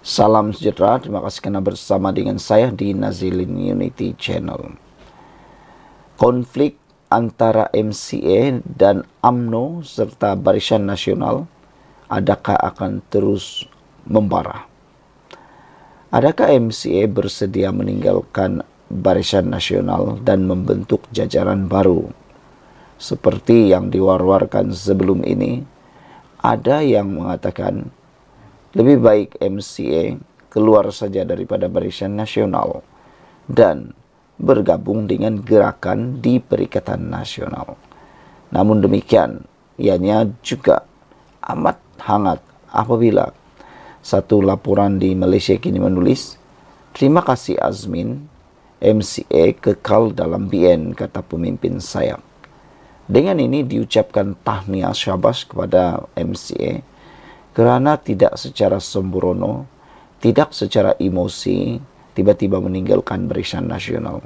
Salam sejahtera, terima kasih karena bersama dengan saya di Nazilin Unity Channel. Konflik antara MCA dan UMNO serta Barisan Nasional adakah akan terus membara? Adakah MCA bersedia meninggalkan Barisan Nasional dan membentuk jajaran baru? Seperti yang diwar-warkan sebelum ini, ada yang mengatakan lebih baik MCA keluar saja daripada Barisan Nasional dan bergabung dengan gerakan di Perikatan Nasional. Namun demikian, ianya juga amat hangat apabila satu laporan di Malaysia kini menulis, "Terima kasih Azmin, MCA kekal dalam BN," kata pemimpin sayap. Dengan ini diucapkan tahniah syabas kepada MCA kerana tidak secara sembrono, tidak secara emosi, tiba-tiba meninggalkan Barisan Nasional.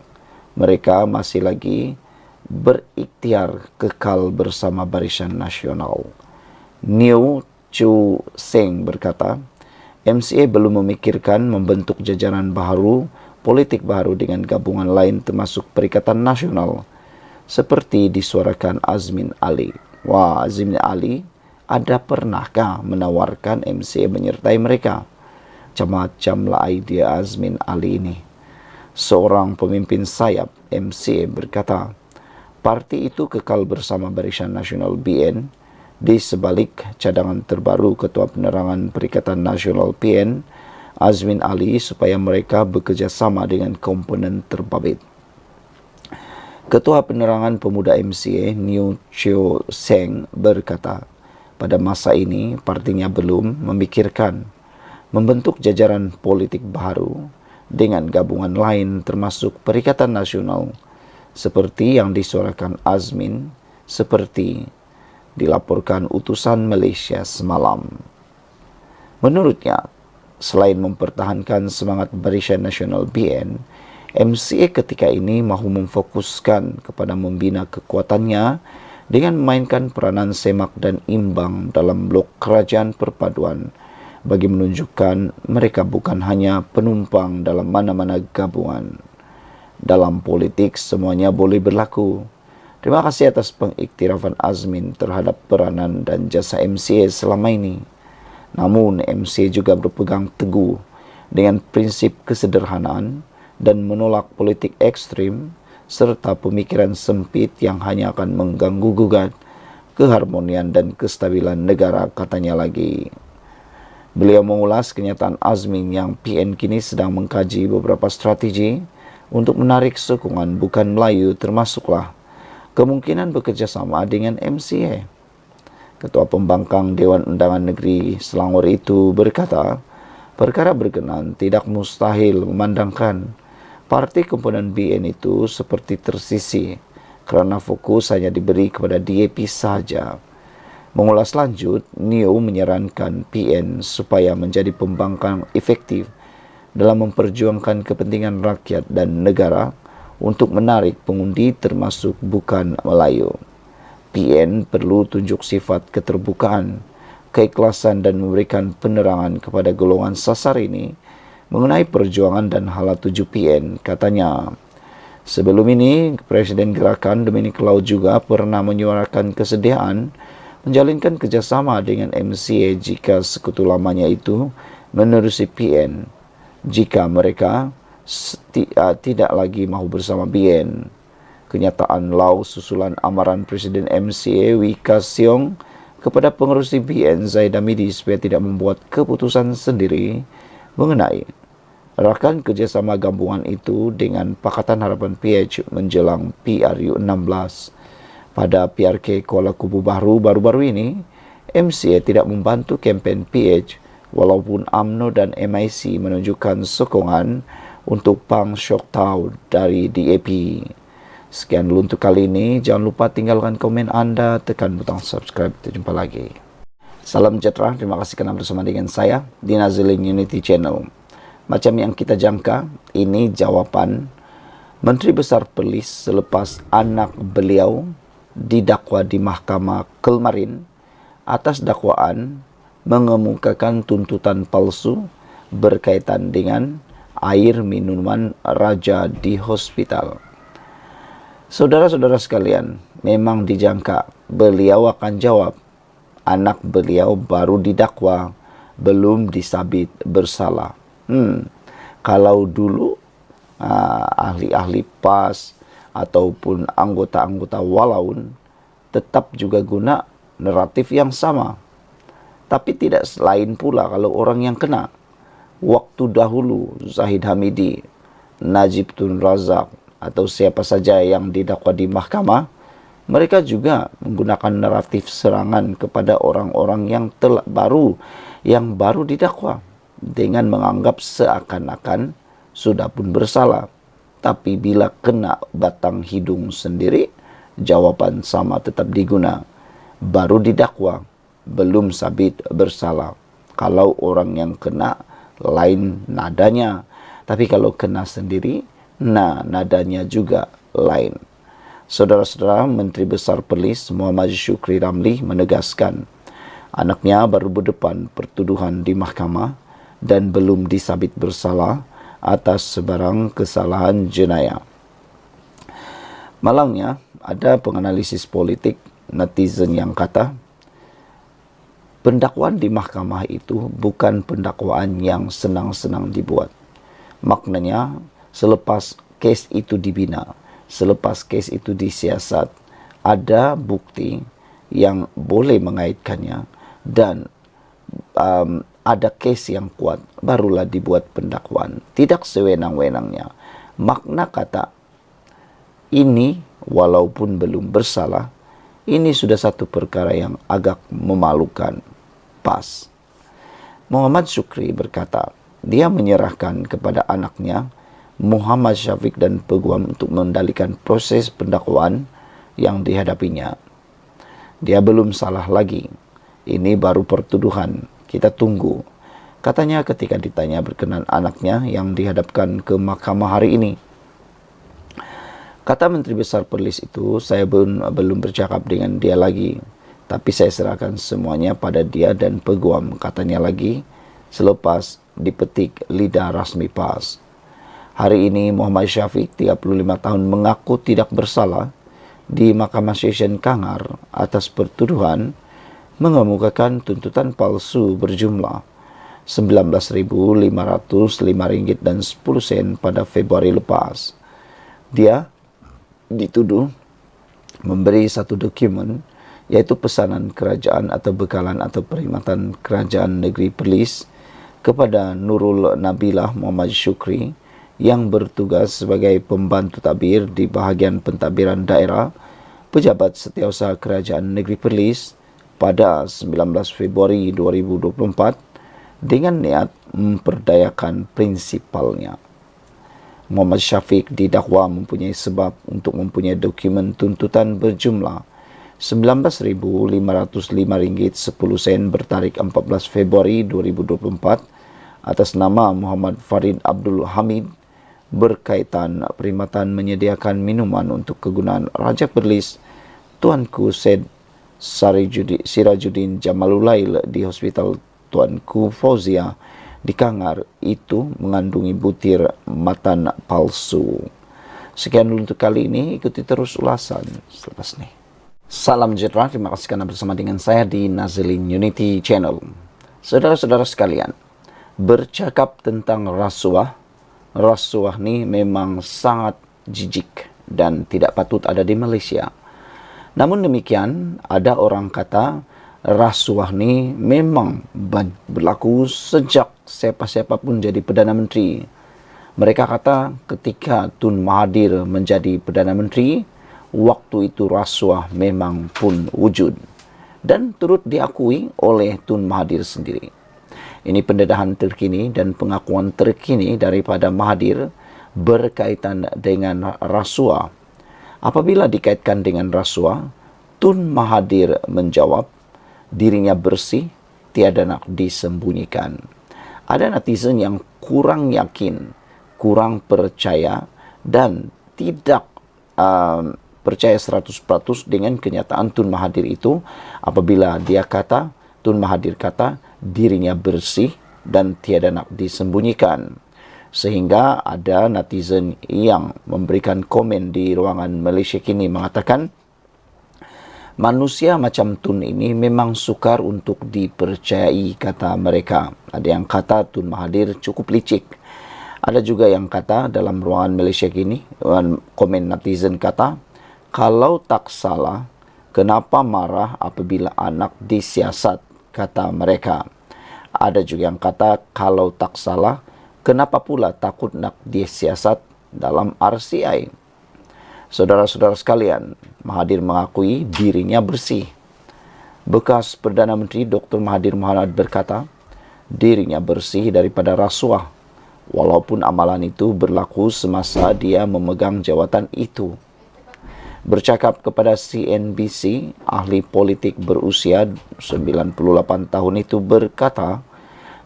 Mereka masih lagi berikhtiar kekal bersama Barisan Nasional. Neo Chu Seng berkata, MCA belum memikirkan membentuk jajaran baru, politik baru dengan gabungan lain termasuk Perikatan Nasional, seperti disuarakan Azmin Ali. Wah, Azmin Ali ada pernahkah menawarkan MCA menyertai mereka? Macam-macamlah idea Azmin Ali ini. Seorang pemimpin sayap MCA berkata, parti itu kekal bersama Barisan Nasional BN di sebalik cadangan terbaru Ketua Penerangan Perikatan Nasional PN, Azmin Ali, supaya mereka bekerjasama dengan komponen terbabit. Ketua Penerangan Pemuda MCA, Neo Chu Seng berkata, pada masa ini, partinya belum memikirkan membentuk jajaran politik baru dengan gabungan lain termasuk Perikatan Nasional seperti yang disuarakan Azmin, seperti dilaporkan utusan Malaysia semalam. Menurutnya, selain mempertahankan semangat Barisan Nasional BN, MCA ketika ini mahu memfokuskan kepada membina kekuatannya dengan memainkan peranan semak dan imbang dalam blok kerajaan perpaduan bagi menunjukkan mereka bukan hanya penumpang dalam mana-mana gabungan. Dalam politik semuanya boleh berlaku. Terima kasih atas pengiktirafan Azmin terhadap peranan dan jasa MCA selama ini. Namun MCA juga berpegang teguh dengan prinsip kesederhanaan dan menolak politik ekstrim serta pemikiran sempit yang hanya akan mengganggu-gugat keharmonian dan kestabilan negara, katanya lagi. Beliau mengulas kenyataan Azmin yang PN kini sedang mengkaji beberapa strategi untuk menarik sokongan bukan Melayu, termasuklah kemungkinan bekerjasama dengan MCA. Ketua Pembangkang Dewan Undangan Negeri Selangor itu berkata, perkara berkenan tidak mustahil memandangkan parti komponen BN itu seperti tersisih kerana fokus hanya diberi kepada DAP sahaja. Mengulas lanjut, Neo menyarankan PN supaya menjadi pembangkang efektif dalam memperjuangkan kepentingan rakyat dan negara untuk menarik pengundi termasuk bukan Melayu. PN perlu tunjuk sifat keterbukaan, keikhlasan dan memberikan penerangan kepada golongan sasar ini mengenai perjuangan dan hala tuju PN, katanya. Sebelum ini, Presiden Gerakan Dominic Lau juga pernah menyuarakan kesediaan menjalinkan kerjasama dengan MCA jika sekutu lamanya itu menerusi PN, jika mereka tidak lagi mahu bersama BN. Kenyataan Lau susulan amaran Presiden MCA Wee Ka Siong kepada pengerusi BN Zaid Hamidi supaya tidak membuat keputusan sendiri mengenai rakan kerjasama gabungan itu dengan Pakatan Harapan PH menjelang PRU 16. Pada PRK Kuala Kubu baru-baru ini, MCA tidak membantu kempen PH walaupun UMNO dan MIC menunjukkan sokongan untuk Pang Syok Tau dari DAP. Sekian dulu untuk kali ini. Jangan lupa tinggalkan komen Anda, tekan butang subscribe. Kita jumpa lagi. Salam sejahtera. Terima kasih kerana bersama dengan saya di Nazilin Unity Channel. Macam yang kita jangka, ini jawapan Menteri Besar Perlis selepas anak beliau didakwa di Mahkamah Kelmarin atas dakwaan mengemukakan tuntutan palsu berkaitan dengan air minuman raja di hospital. Saudara-saudara sekalian, memang dijangka beliau akan jawab. Anak beliau baru didakwa, belum disabit bersalah. Kalau dulu ahli-ahli PAS ataupun anggota-anggota walaun tetap juga guna naratif yang sama. Tapi tidak lain pula kalau orang yang kena. Waktu dahulu Zahid Hamidi, Najib Tun Razak, atau siapa saja yang didakwa di mahkamah, mereka juga menggunakan naratif serangan kepada orang-orang yang baru didakwa dengan menganggap seakan-akan sudah pun bersalah. Tapi bila kena batang hidung sendiri, jawaban sama tetap diguna. Baru didakwa, belum sabit bersalah. Kalau orang yang kena, lain nadanya. Tapi kalau kena sendiri, nadanya juga lain. Saudara-saudara, Menteri Besar Perlis Muhammad Syukri Ramli menegaskan anaknya baru berdepan pertuduhan di mahkamah dan belum disabit bersalah atas sebarang kesalahan jenayah. Malangnya, ada penganalisis politik netizen yang kata, pendakwaan di mahkamah itu bukan pendakwaan yang senang-senang dibuat. Maknanya, selepas kes itu dibina, selepas kes itu disiasat, ada bukti yang boleh mengaitkannya dan ada kes yang kuat, barulah dibuat pendakwaan. Tidak sewenang-wenangnya. Makna kata ini walaupun belum bersalah, ini sudah satu perkara yang agak memalukan. Pas. Muhammad Syukri berkata, dia menyerahkan kepada anaknya Muhammad Syafiq dan Peguam untuk mengendalikan proses pendakwaan yang dihadapinya. Dia belum salah lagi. Ini baru pertuduhan. Kita tunggu. Katanya ketika ditanya berkenan anaknya yang dihadapkan ke mahkamah hari ini. Kata Menteri Besar Perlis itu, saya belum bercakap dengan dia lagi. Tapi saya serahkan semuanya pada dia dan Peguam, katanya lagi, selepas dipetik lidah rasmi PAS. Hari ini Muhammad Syafiq, 35 tahun, mengaku tidak bersalah di Mahkamah Session Kangar atas pertuduhan mengemukakan tuntutan palsu berjumlah Rp19.505.10 pada Februari lepas. Dia dituduh memberi satu dokumen, yaitu pesanan kerajaan atau bekalan atau perkhidmatan kerajaan negeri Perlis kepada Nurul Nabilah Muhammad Syukri yang bertugas sebagai pembantu tabir di bahagian pentadbiran daerah pejabat setiausaha kerajaan negeri Perlis pada 19 Februari 2024 dengan niat memperdayakan prinsipalnya. Muhammad Syafiq didakwa mempunyai sebab untuk mempunyai dokumen tuntutan berjumlah Rp19.505.10 bertarikh 14 Februari 2024 atas nama Muhammad Farid Abdul Hamid berkaitan perkhidmatan menyediakan minuman untuk kegunaan Raja Perlis Tuanku Syed Sirajuddin Jamalulail di Hospital Tuanku Fauzia di Kangar itu mengandungi butir matan palsu. Sekian dulu untuk kali ini, ikuti terus ulasan selepas ini. Salam sejahtera, terima kasih karena bersama dengan saya di Nazilin Unity Channel. Saudara-saudara sekalian, bercakap tentang rasuah ni memang sangat jijik dan tidak patut ada di Malaysia. Namun demikian, ada orang kata rasuah ni memang berlaku sejak siapa-siapa pun jadi Perdana Menteri. Mereka kata ketika Tun Mahathir menjadi Perdana Menteri, waktu itu rasuah memang pun wujud dan turut diakui oleh Tun Mahathir sendiri. Ini pendedahan terkini dan pengakuan terkini daripada Mahathir berkaitan dengan rasuah. Apabila dikaitkan dengan rasuah, Tun Mahathir menjawab dirinya bersih, tiada nak disembunyikan. Ada netizen yang kurang yakin, kurang percaya dan tidak percaya 100% dengan kenyataan Tun Mahathir itu apabila dia kata, Tun Mahathir kata dirinya bersih, dan tiada nak disembunyikan. Sehingga ada netizen yang memberikan komen di ruangan Malaysia Kini mengatakan, manusia macam Tun ini memang sukar untuk dipercayai, kata mereka. Ada yang kata Tun Mahathir cukup licik. Ada juga yang kata dalam ruangan Malaysia Kini, komen netizen kata, kalau tak salah, kenapa marah apabila anak disiasat, kata mereka. Ada juga yang kata, kalau tak salah, kenapa pula takut nak disiasat dalam RCI? Saudara-saudara sekalian, Mahathir mengakui dirinya bersih. Bekas Perdana Menteri Dr. Mahathir Mohamad berkata, dirinya bersih daripada rasuah, walaupun amalan itu berlaku semasa dia memegang jawatan itu. Bercakap kepada CNBC, ahli politik berusia 98 tahun itu berkata,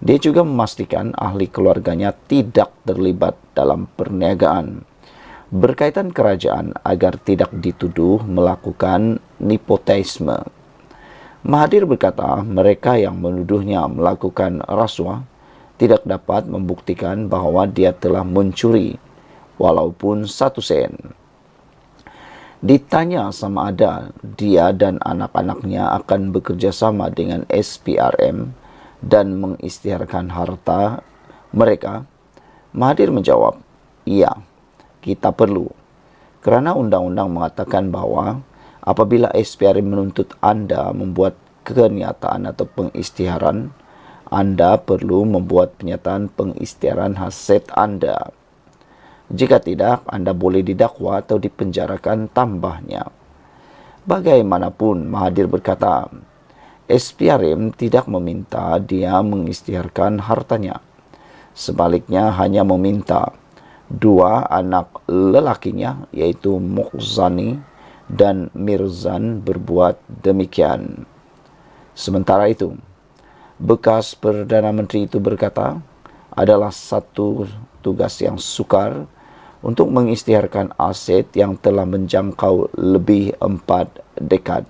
dia juga memastikan ahli keluarganya tidak terlibat dalam perniagaan berkaitan kerajaan agar tidak dituduh melakukan nepotisme. Mahathir berkata, mereka yang menuduhnya melakukan rasuah tidak dapat membuktikan bahawa dia telah mencuri walaupun 1 sen. Ditanya sama ada dia dan anak-anaknya akan bekerjasama dengan SPRM dan mengisytiharkan harta mereka, Mahathir menjawab, ya, kita perlu. Kerana undang-undang mengatakan bahawa apabila SPRM menuntut anda membuat kenyataan atau pengisytiharan, anda perlu membuat penyataan pengisytiharan hasil anda. Jika tidak, anda boleh didakwa atau dipenjarakan tambahnya. Bagaimanapun, Mahathir berkata, SPRM tidak meminta dia mengisytiharkan hartanya. Sebaliknya, hanya meminta 2 anak lelakinya, iaitu Mokzani dan Mirzan, berbuat demikian. Sementara itu, bekas Perdana Menteri itu berkata, adalah satu tugas yang sukar untuk mengisytiharkan aset yang telah menjangkau lebih 4 dekad.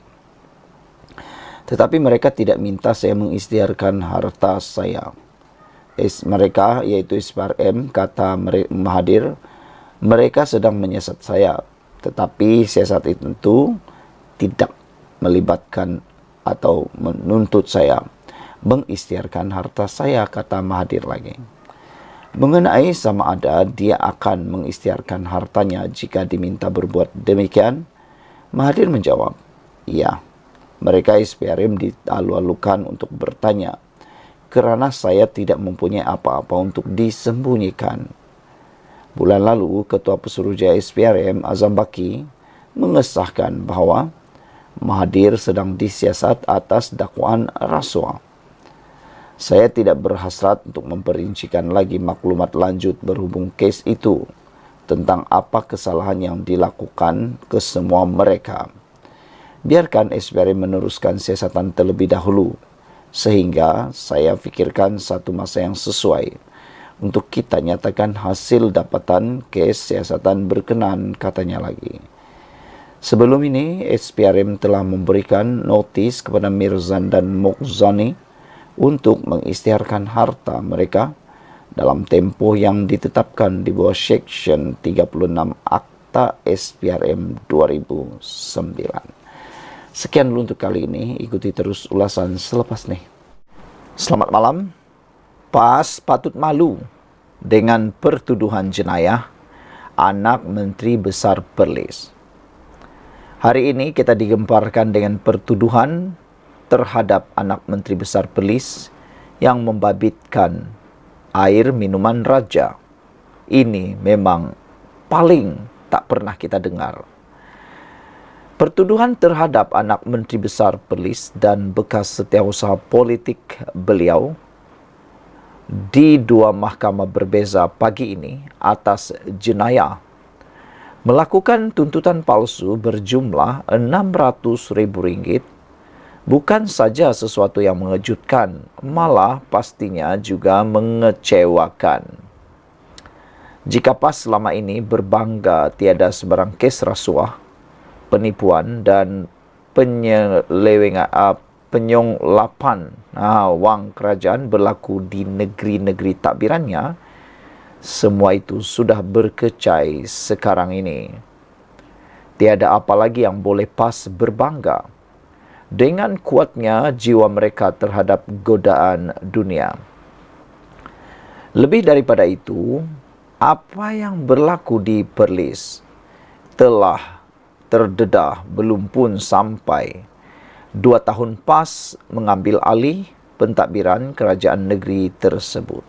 Tetapi mereka tidak minta saya mengisytiharkan harta saya. Mereka, iaitu SPRM, kata Mahathir, mereka sedang menyiasat saya. Tetapi siasat itu tidak melibatkan atau menuntut saya mengisytiharkan harta saya, kata Mahathir lagi. Mengenai sama ada dia akan mengisytiharkan hartanya jika diminta berbuat demikian, Mahathir menjawab, ya, mereka SPRM dialu-alukan untuk bertanya, kerana saya tidak mempunyai apa-apa untuk disembunyikan. Bulan lalu, Ketua Pesuruhjaya SPRM Azam Baki mengesahkan bahawa Mahathir sedang disiasat atas dakwaan rasuah. Saya tidak berhasrat untuk memperincikan lagi maklumat lanjut berhubung kes itu tentang apa kesalahan yang dilakukan ke semua mereka. Biarkan SPRM meneruskan siasatan terlebih dahulu, sehingga saya fikirkan satu masa yang sesuai untuk kita nyatakan hasil dapatan kes siasatan berkenan, katanya lagi. Sebelum ini, SPRM telah memberikan notis kepada Mirzan dan Mokzani untuk mengisytiharkan harta mereka dalam tempoh yang ditetapkan di bawah Seksyen 36 Akta SPRM 2009. Sekian dulu untuk kali ini, ikuti terus ulasan selepas ini. Selamat malam. PAS patut malu dengan pertuduhan jenayah anak Menteri Besar Perlis. Hari ini kita digemparkan dengan pertuduhan terhadap anak Menteri Besar Perlis yang membabitkan air minuman raja. Ini memang paling tak pernah kita dengar. Pertuduhan terhadap anak Menteri Besar Perlis dan bekas setiausaha politik beliau di 2 mahkamah berbeza pagi ini atas jenayah melakukan tuntutan palsu berjumlah RM600,000 bukan saja sesuatu yang mengejutkan, malah pastinya juga mengecewakan. Jika PAS selama ini berbangga tiada sebarang kes rasuah, penipuan dan penyonglapan wang kerajaan berlaku di negeri-negeri takbirannya, semua itu sudah berkecai sekarang ini. Tiada apa lagi yang boleh PAS berbangga dengan kuatnya jiwa mereka terhadap godaan dunia. Lebih daripada itu, apa yang berlaku di Perlis telah terdedah belum pun sampai 2 tahun PAS mengambil alih pentadbiran kerajaan negeri tersebut.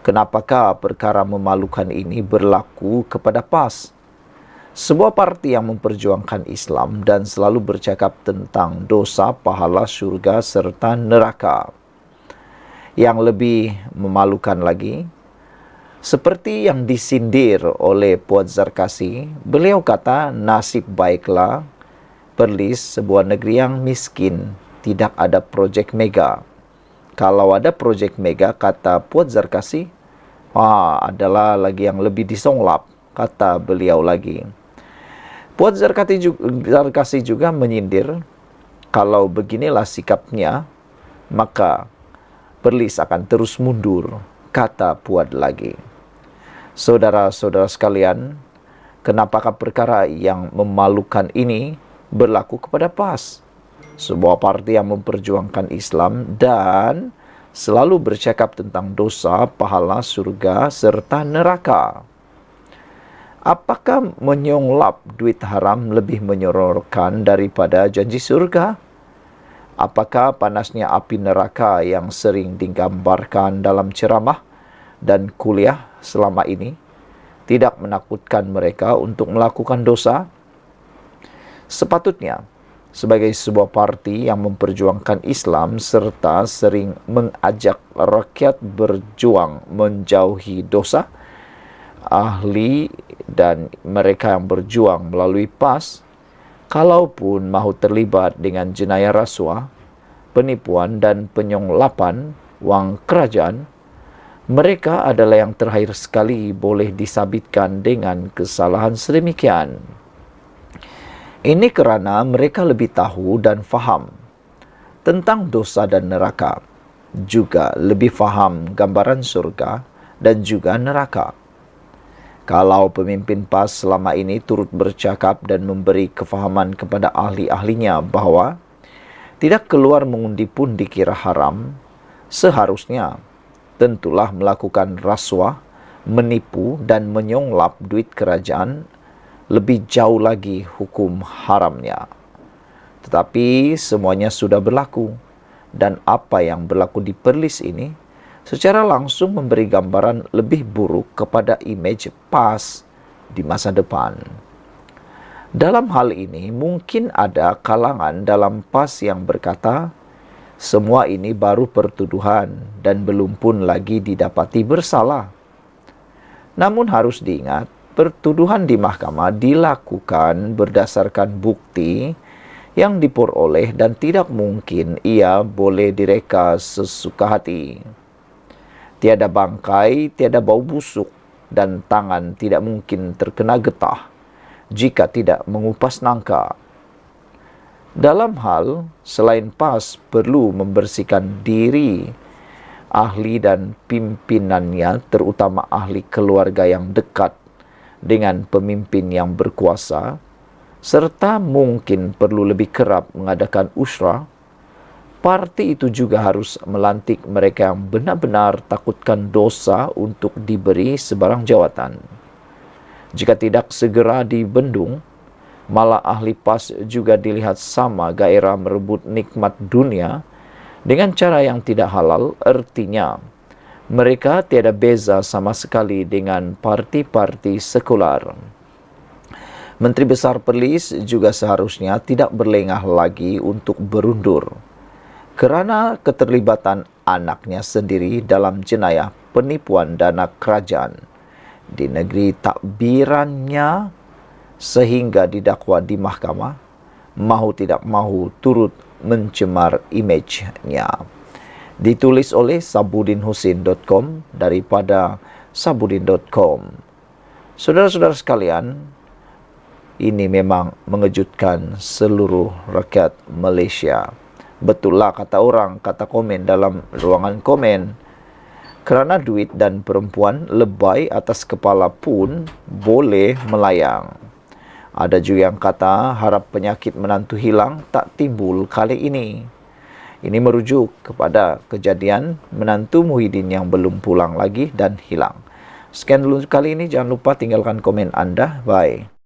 Kenapakah perkara memalukan ini berlaku kepada PAS? Sebuah parti yang memperjuangkan Islam dan selalu bercakap tentang dosa, pahala, syurga serta neraka. Yang lebih memalukan lagi, seperti yang disindir oleh Puan Zarkasi, beliau kata nasib baiklah Perlis sebuah negeri yang miskin, tidak ada projek mega. Kalau ada projek mega, kata Puan Zarkasi, adalah lagi yang lebih disonglap, kata beliau lagi. Puan Zarkasi juga menyindir, kalau beginilah sikapnya, maka Perlis akan terus mundur, kata Puan lagi. Saudara-saudara sekalian, kenapakah perkara yang memalukan ini berlaku kepada PAS? Sebuah parti yang memperjuangkan Islam dan selalu bercakap tentang dosa, pahala, surga serta neraka. Apakah menyonglap duit haram lebih menyorongkan daripada janji surga? Apakah panasnya api neraka yang sering digambarkan dalam ceramah dan kuliah selama ini tidak menakutkan mereka untuk melakukan dosa? Sepatutnya, sebagai sebuah parti yang memperjuangkan Islam serta sering mengajak rakyat berjuang menjauhi dosa, ahli dan mereka yang berjuang melalui PAS, kalaupun mahu terlibat dengan jenayah rasuah, penipuan dan penyonglapan wang kerajaan, mereka adalah yang terakhir sekali boleh disabitkan dengan kesalahan sedemikian. Ini kerana mereka lebih tahu dan faham tentang dosa dan neraka, juga lebih faham gambaran surga dan juga neraka. Kalau pemimpin PAS selama ini turut bercakap dan memberi kefahaman kepada ahli-ahlinya bahawa tidak keluar mengundi pun dikira haram, seharusnya tentulah melakukan rasuah, menipu dan menyonglap duit kerajaan lebih jauh lagi hukum haramnya. Tetapi semuanya sudah berlaku, dan apa yang berlaku di Perlis ini secara langsung memberi gambaran lebih buruk kepada imej PAS di masa depan. Dalam hal ini mungkin ada kalangan dalam PAS yang berkata, semua ini baru pertuduhan dan belum pun lagi didapati bersalah. Namun harus diingat, pertuduhan di mahkamah dilakukan berdasarkan bukti yang diperoleh dan tidak mungkin ia boleh direka sesuka hati. Tiada bangkai, tiada bau busuk, dan tangan tidak mungkin terkena getah jika tidak mengupas nangka. Dalam hal, selain PAS perlu membersihkan diri ahli dan pimpinannya, terutama ahli keluarga yang dekat dengan pemimpin yang berkuasa, serta mungkin perlu lebih kerap mengadakan usrah, parti itu juga harus melantik mereka yang benar-benar takutkan dosa untuk diberi sebarang jawatan. Jika tidak segera dibendung, malah ahli PAS juga dilihat sama gairah merebut nikmat dunia dengan cara yang tidak halal, artinya mereka tiada beza sama sekali dengan parti-parti sekular. Menteri Besar Perlis juga seharusnya tidak berlengah lagi untuk berundur kerana keterlibatan anaknya sendiri dalam jenayah penipuan dana kerajaan di negeri takbirannya, sehingga didakwa di mahkamah, mahu tidak mahu turut mencemar imejnya. Ditulis oleh sabudinhusin.com daripada sabudin.com. Saudara-saudara sekalian, ini memang mengejutkan seluruh rakyat Malaysia. Betul lah kata orang, kata komen dalam ruangan komen. Kerana duit dan perempuan lebay atas kepala pun boleh melayang. Ada juga yang kata harap penyakit menantu hilang tak timbul kali ini. Ini merujuk kepada kejadian menantu Muhyiddin yang belum pulang lagi dan hilang. Sekian dulu kali ini, jangan lupa tinggalkan komen Anda. Bye.